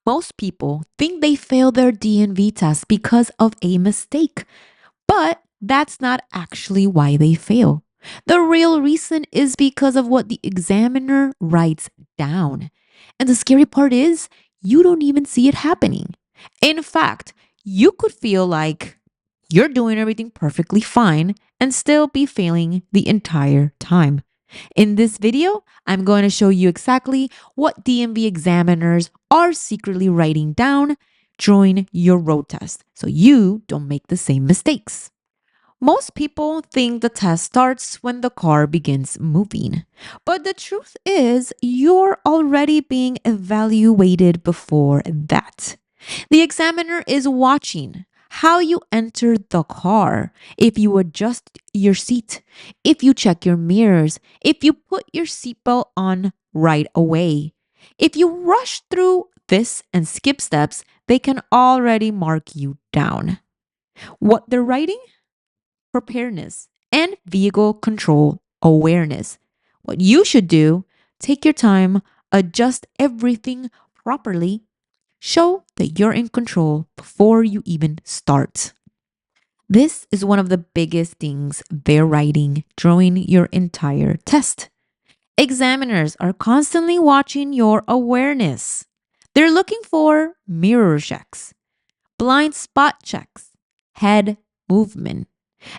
Most people think they failed their DMV test because of a mistake, but that's not actually why they fail. The real reason is because of what the examiner writes down. And the scary part is, you don't even see it happening. In fact, you could feel like you're doing everything perfectly fine and still be failing the entire time. In this video, I'm going to show you exactly what DMV examiners are secretly writing down during your road test so you don't make the same mistakes. Most people think the test starts when the car begins moving. But the truth is, you're already being evaluated before that. The examiner is watching how you enter the car, if you adjust your seat, if you check your mirrors, if you put your seatbelt on right away. If you rush through this and skip steps, they can already mark you down. What they're writing? Preparedness, and vehicle control awareness. What you should do, take your time, adjust everything properly, show that you're in control before you even start. This is one of the biggest things they're writing during your entire test. Examiners are constantly watching your awareness. They're looking for mirror checks, blind spot checks, head movement.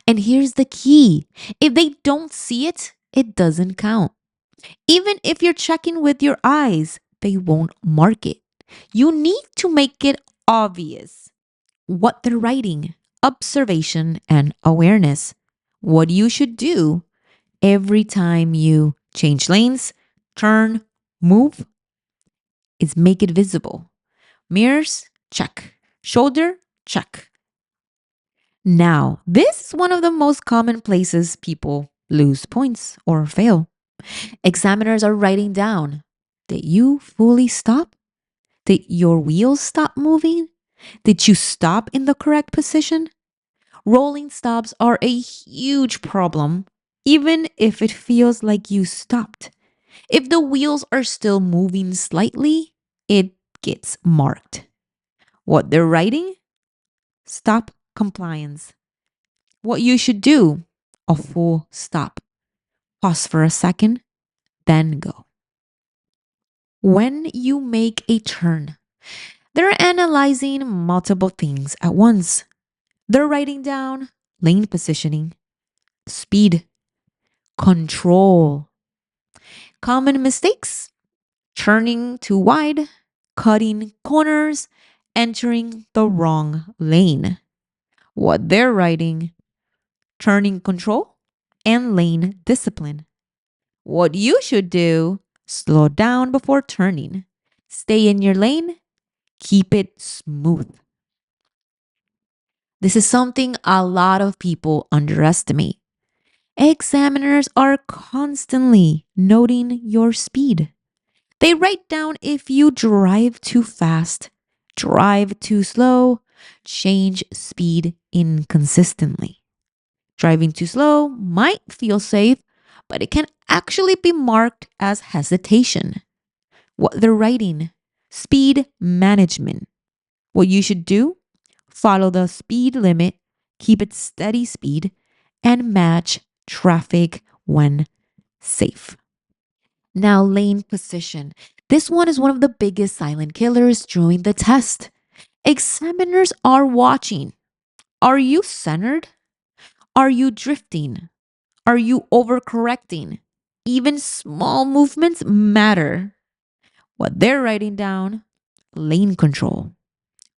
And here's the key, if they don't see it, it doesn't count. Even if you're checking with your eyes, they won't mark it. You need to make it obvious what they're writing, observation and awareness. What you should do every time you change lanes, turn, move, is make it visible. Mirrors, check. Shoulder, check. Now, this is one of the most common places people lose points or fail. Examiners are writing down that you fully stop, that your wheels stop moving, that you stop in the correct position. Rolling stops are a huge problem, even if it feels like you stopped. If the wheels are still moving slightly, it gets marked. What they're writing? Stop compliance. What you should do? A full stop. Pause for a second, then go. When you make a turn, they're analyzing multiple things at once. They're writing down lane positioning, speed, control, common mistakes, turning too wide, cutting corners, entering the wrong lane. What they're writing, turning control and lane discipline. What you should do, slow down before turning. Stay in your lane, keep it smooth. This is something a lot of people underestimate. Examiners are constantly noting your speed. They write down if you drive too fast, drive too slow, change speed inconsistently. Driving too slow might feel safe, but it can actually be marked as hesitation. What they're writing, speed management. What you should do, follow the speed limit, keep it steady speed, and match traffic when safe. Now, lane position. This one is one of the biggest silent killers during the test. Examiners are watching. Are you centered? Are you drifting? Are you overcorrecting? Even small movements matter. What they're writing down, lane control.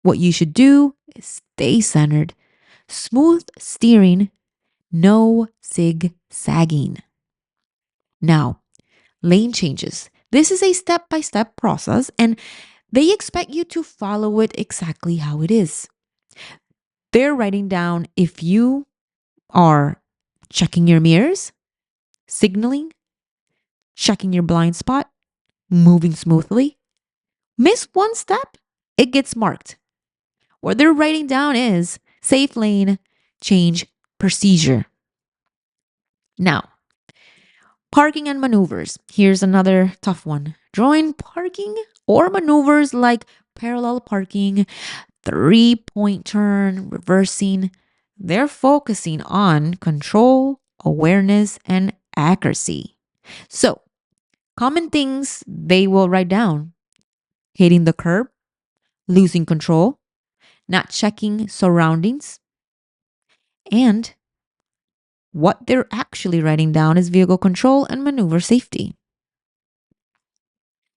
What you should do is stay centered, smooth steering, no zigzagging. Now, lane changes. This is a step by step process, and they expect you to follow it exactly how it is. They're writing down if you are checking your mirrors, signaling, checking your blind spot, moving smoothly. Miss one step, it gets marked. What they're writing down is safe lane, change procedure. Now, parking and maneuvers. Here's another tough one. Drawing parking or maneuvers like parallel parking, 3-point turn, reversing. They're focusing on control, awareness, and accuracy. So, common things they will write down: hitting the curb, losing control, not checking surroundings, and what they're actually writing down is vehicle control and maneuver safety.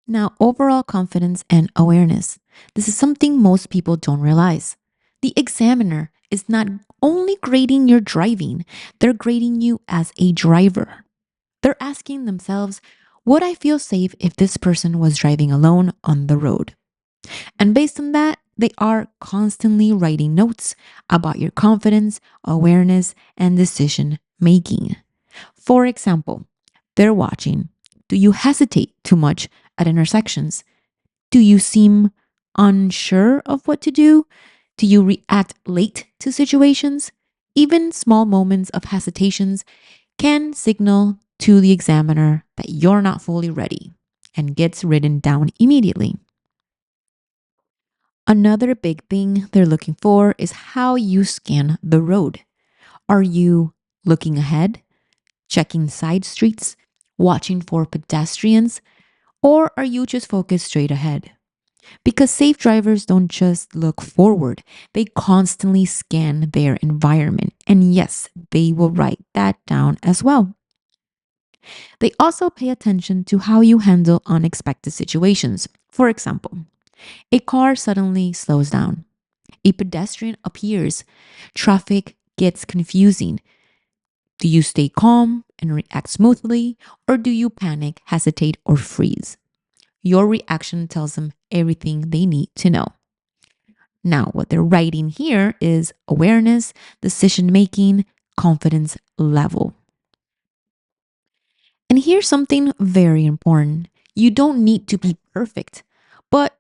Now, overall confidence and awareness. This is something most people don't realize. The examiner is not only grading your driving, they're grading you as a driver. They're asking themselves, would I feel safe if this person was driving alone on the road? And based on that, they are constantly writing notes about your confidence, awareness, and decision making. For example, they're watching: do you hesitate too much at intersections? Do you seem unsure of what to do? Do you react late to situations? Even small moments of hesitations can signal to the examiner that you're not fully ready and gets written down immediately. Another big thing they're looking for is how you scan the road. Are you looking ahead, checking side streets, watching for pedestrians, or are you just focused straight ahead? Because safe drivers don't just look forward, they constantly scan their environment. And yes, they will write that down as well. They also pay attention to how you handle unexpected situations. For example, a car suddenly slows down, a pedestrian appears, traffic gets confusing. Do you stay calm and react smoothly, or do you panic, hesitate, or freeze? Your reaction tells them everything they need to know. Now, what they're writing here is awareness, decision making, confidence level. And here's something very important: you don't need to be perfect, but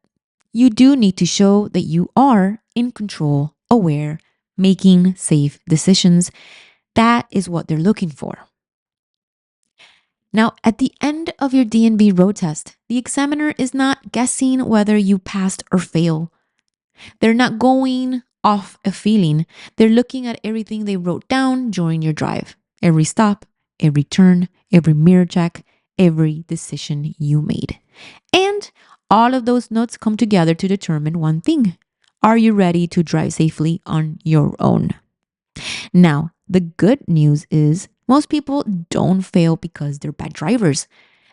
you do need to show that you are in control, aware, making safe decisions. That is what they're looking for. Now, at the end of your DNV road test, the examiner is not guessing whether you passed or failed. They're not going off a feeling. They're looking at everything they wrote down during your drive: every stop, every turn, every mirror check, every decision you made. And all of those notes come together to determine one thing: are you ready to drive safely on your own? Now, the good news is most people don't fail because they're bad drivers.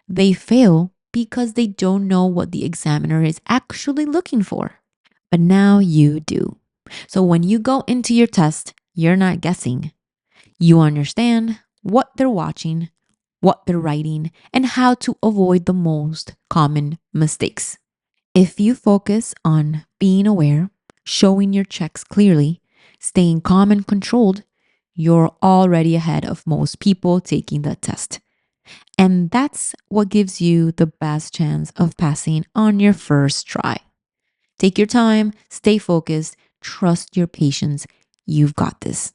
They fail because they don't know what the examiner is actually looking for. But now you do. So when you go into your test, you're not guessing. You understand what they're watching, what they're writing, and how to avoid the most common mistakes. If you focus on being aware, showing your checks clearly, staying calm and controlled, you're already ahead of most people taking the test. And that's what gives you the best chance of passing on your first try. Take your time, stay focused, trust your patience. You've got this.